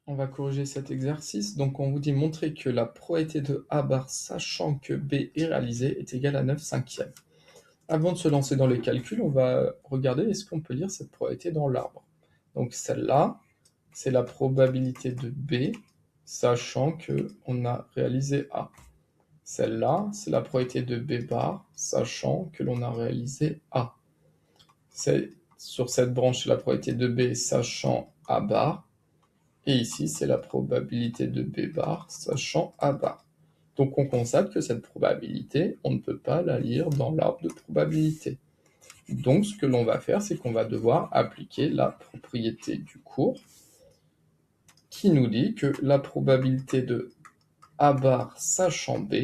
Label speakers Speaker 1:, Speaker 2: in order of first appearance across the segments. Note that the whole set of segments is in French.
Speaker 1: On va corriger cet exercice. Donc, on vous dit montrer que la probabilité de A bar, sachant que B est réalisé, est égale à 9 cinquièmes. Avant de se lancer dans les calculs, on va regarder est-ce qu'on peut lire cette probabilité dans l'arbre. Donc, celle-là, c'est la probabilité de B, sachant qu'on a réalisé A. Celle-là, c'est la probabilité de B bar, sachant que l'on a réalisé A. Sur cette branche, c'est la probabilité de B, sachant A bar. Et ici, c'est la probabilité de B bar, sachant A bar. Donc on constate que cette probabilité, on ne peut pas la lire dans l'arbre de probabilité. Donc ce que l'on va faire, c'est qu'on va devoir appliquer la propriété du cours, qui nous dit que la probabilité de A bar sachant B,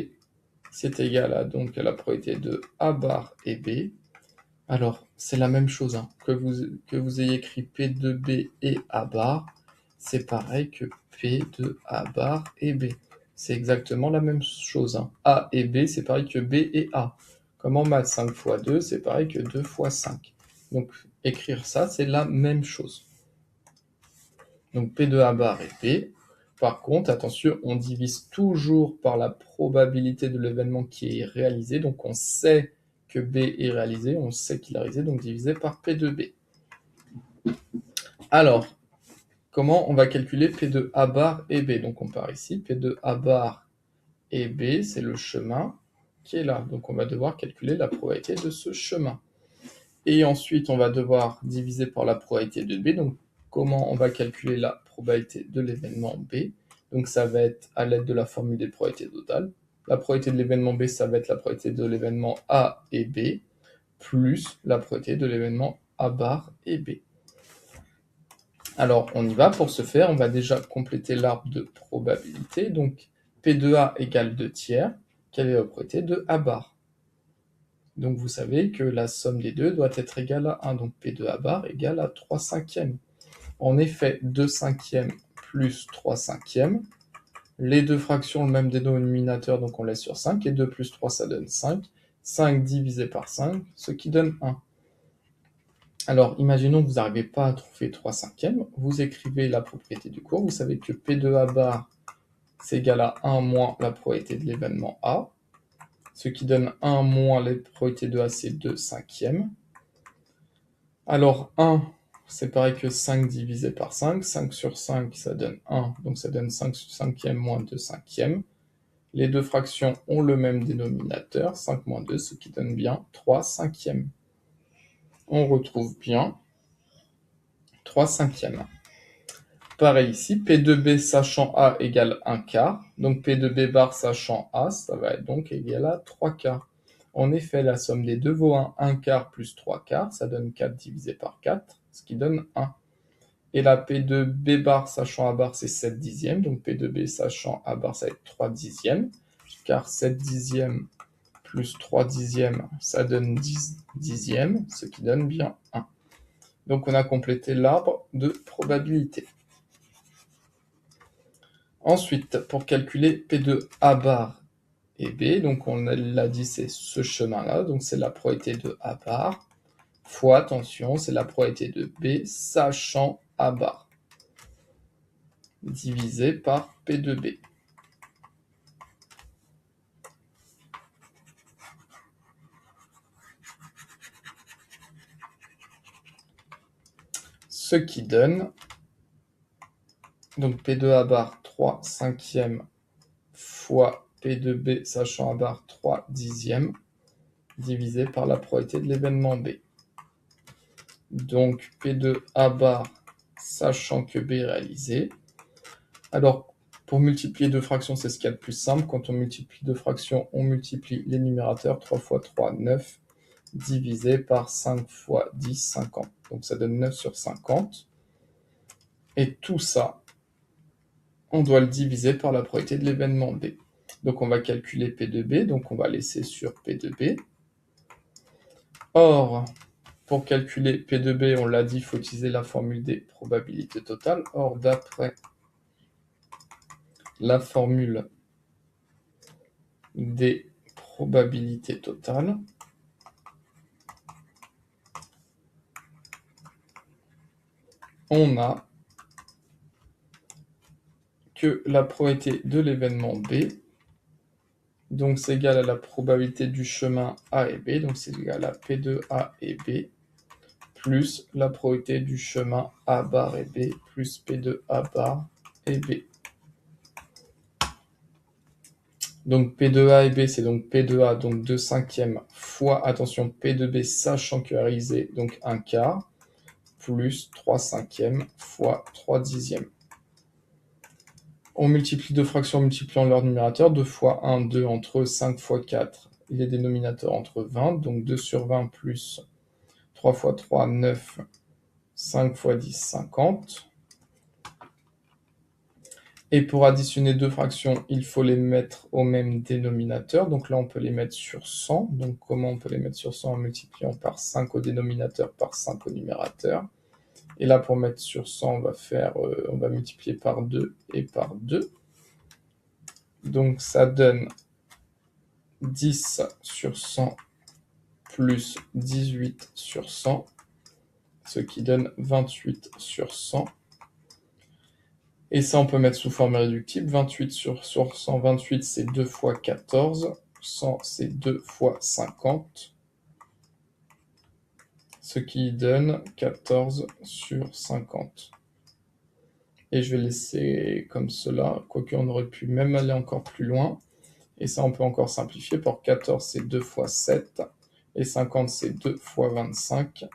Speaker 1: c'est égal à, donc, à la probabilité de A bar et B. Alors, c'est la même chose, hein. Que vous ayez écrit P de B et A bar, c'est pareil que P de A bar et B. C'est exactement la même chose, hein. A et B, c'est pareil que B et A. Comme en maths, 5 fois 2, c'est pareil que 2 fois 5. Donc, écrire ça, c'est la même chose. Donc, P de A bar et B. Par contre, attention, on divise toujours par la probabilité de l'événement qui est réalisé. Donc, on sait que B est réalisé, on sait qu'il est réalisé, donc divisé par P de B. Alors, comment on va calculer P de A bar et B? Donc on part ici, P de A bar et B, c'est le chemin qui est là. Donc on va devoir calculer la probabilité de ce chemin. Et ensuite, on va devoir diviser par la probabilité de B. Donc comment on va calculer la probabilité de l'événement B? Donc ça va être à l'aide de la formule des probabilités totales. La probabilité de l'événement B, ça va être la probabilité de l'événement A et B, plus la probabilité de l'événement A bar et B. Alors, on y va. Pour ce faire, on va déjà compléter l'arbre de probabilité. Donc, P de A égale 2 tiers. Quelle est la probabilité de A bar? Donc, vous savez que la somme des deux doit être égale à 1. Donc, P de A bar égale à 3 cinquièmes. En effet, 2 cinquièmes plus 3 cinquièmes. Les deux fractions ont le même dénominateur, donc on laisse sur 5. Et 2 plus 3, ça donne 5. 5 divisé par 5, ce qui donne 1. Alors, imaginons que vous n'arrivez pas à trouver 3 cinquièmes, vous écrivez la propriété du cours, vous savez que P de A bar, c'est égal à 1 moins la probabilité de l'événement A, ce qui donne 1 moins la probabilité de A, c'est 2 cinquièmes. Alors, 1, c'est pareil que 5 divisé par 5, 5 sur 5, ça donne 1, donc ça donne 5 cinquièmes moins 2 cinquièmes. Les deux fractions ont le même dénominateur, 5 moins 2, ce qui donne bien 3 cinquièmes. On retrouve bien 3 cinquièmes. Pareil ici, P de B sachant A égale 1 quart. Donc P de B bar sachant A, ça va être donc égal à 3 quarts. En effet, la somme des deux vaut 1 quart plus 3 quarts, ça donne 4 divisé par 4, ce qui donne 1. Et la P de B bar sachant A bar, c'est 7 dixièmes. Donc P de B sachant A bar, ça va être 3 dixièmes. Car 7 dixièmes plus 3 dixièmes, ça donne 10 dixièmes, ce qui donne bien 1. Donc on a complété l'arbre de probabilité. Ensuite, pour calculer P de A bar et B, donc on l'a dit, c'est ce chemin-là, donc c'est la probabilité de A bar, fois, attention, c'est la probabilité de B, sachant A bar, divisé par P de B. Ce qui donne, donc P de A bar, 3 cinquièmes, fois P de B, sachant A bar, 3 dixièmes, divisé par la probabilité de l'événement B. Donc P de A bar, sachant que B est réalisé. Alors, pour multiplier deux fractions, c'est ce qu'il y a de plus simple. Quand on multiplie deux fractions, on multiplie les numérateurs. 3 fois 3, 9, divisé par 5 fois 10, 50. Donc ça donne 9 sur 50. Et tout ça, on doit le diviser par la probabilité de l'événement B. Donc on va calculer P de B, donc on va laisser sur P de B. Or, pour calculer P de B, on l'a dit, il faut utiliser la formule des probabilités totales. Or, d'après la formule des probabilités totales, on a que la probabilité de l'événement B, donc c'est égal à la probabilité du chemin A et B, donc c'est égal à P de A et B, plus la probabilité du chemin A bar et B, plus P de A bar et B. Donc P de A et B, c'est donc P de A, donc 2 cinquièmes, fois, attention, P de B, sachant que A réalisé, donc 1 quart, plus 3 cinquièmes, fois 3 dixièmes. On multiplie deux fractions en multipliant leur numérateur, 2 fois 1, 2 entre 5 fois 4, les dénominateurs entre 20, donc 2 sur 20 plus 3 fois 3, 9, 5 fois 10, 50. Et pour additionner deux fractions, il faut les mettre au même dénominateur. Donc là, on peut les mettre sur 100. Donc comment on peut les mettre sur 100? En multipliant par 5 au dénominateur, par 5 au numérateur. Et là, pour mettre sur 100, on va multiplier par 2 et par 2. Donc ça donne 10 sur 100 plus 18 sur 100, ce qui donne 28 sur 100. Et ça, on peut mettre sous forme réductible. 28 sur 100, 28, c'est 2 fois 14. 100, c'est 2 fois 50. Ce qui donne 14 sur 50. Et je vais laisser comme cela, quoique on aurait pu même aller encore plus loin. Et ça, on peut encore simplifier. Pour 14, c'est 2 fois 7. Et 50, c'est 2 fois 25.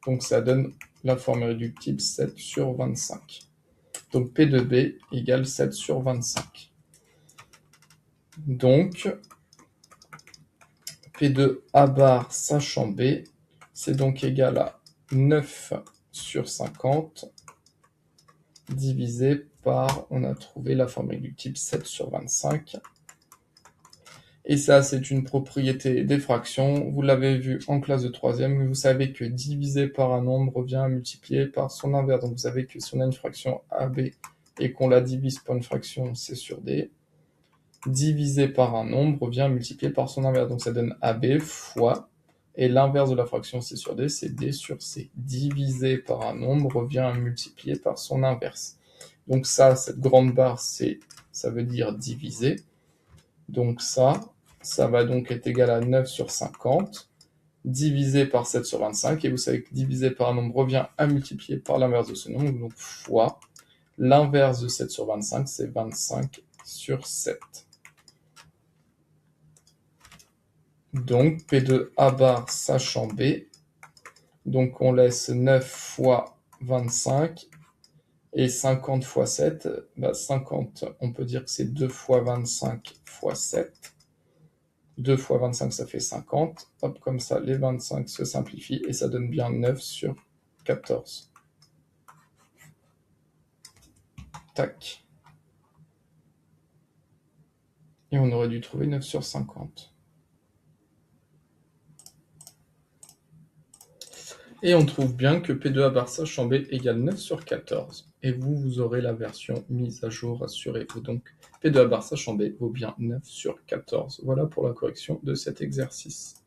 Speaker 1: Donc ça donne la forme réductible 7 sur 25. Donc P de B égale 7 sur 25. Donc P de A bar sachant B, c'est donc égal à 9 sur 50 divisé par, on a trouvé la forme réductible 7 sur 25. Et ça, c'est une propriété des fractions. Vous l'avez vu en classe de 3e. Vous savez que diviser par un nombre revient à multiplier par son inverse. Donc vous savez que si on a une fraction AB et qu'on la divise par une fraction C sur D, diviser par un nombre revient à multiplier par son inverse. Donc ça donne AB fois, et l'inverse de la fraction C sur D, c'est D sur C. Diviser par un nombre revient à multiplier par son inverse. Donc ça, cette grande barre, ça veut dire diviser. Donc ça va donc être égal à 9 sur 50, divisé par 7 sur 25, et vous savez que diviser par un nombre revient à multiplier par l'inverse de ce nombre, donc fois l'inverse de 7 sur 25, c'est 25 sur 7. Donc P de A bar sachant B, donc on laisse 9 fois 25, et 50 fois 7, 50, on peut dire que c'est 2 fois 25 fois 7. 2 fois 25, ça fait 50. Hop, comme ça, les 25 se simplifient et ça donne bien 9 sur 14. Tac. Et on aurait dû trouver 9 sur 50. Et on trouve bien que P2A bar sachant B égale 9 sur 14. Et vous aurez la version mise à jour, rassurez-vous. Donc, P2A bar sachant B vaut bien 9 sur 14. Voilà pour la correction de cet exercice.